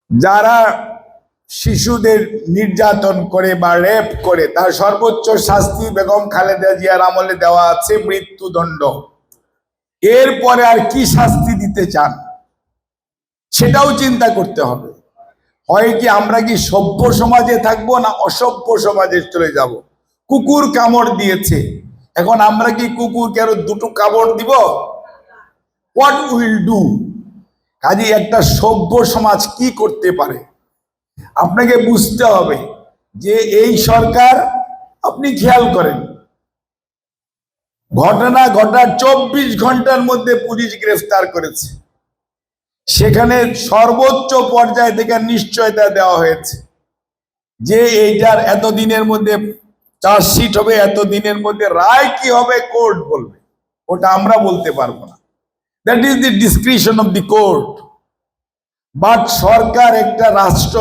যারা শিশুদের নির্যাতন করে বা রেপ করে তার সর্বোচ্চ শাস্তি বেগম খালেদা জিয়ার আমলে দেওয়া আছে মৃত্যুদণ্ড। এরপরে আর কি শাস্তি দিতে চান সেটাও চিন্তা করতে হবে। হয় কি আমরা কি সভ্য সমাজে থাকবো না অসভ্য সমাজে চলে যাব? কুকুর কামড় দিয়েছে, এখন আমরা কি কুকুরকে আরো দুটো কামড় দিব? What will do? কাজে একটা সভ্য সমাজ কি করতে পারে আপনাকে বুঝতে হবে যে এই সরকার, আপনি খেয়াল করেন ঘটনা ঘটার 24 ঘন্টার মধ্যে পুলিশ গ্রেফতার করেছে, সেখানে সর্বোচ্চ পর্যায় থেকে নিশ্চয়তা দেওয়া হয়েছে যে এইটার এতদিনের মধ্যে চার্জশিট হবে, এতদিনের মধ্যে রায় কি হবে কোর্ট বলবে, ওটা আমরা বলতে পারবো না। That is the discretion of the court. But সরকার একটা রাষ্ট্র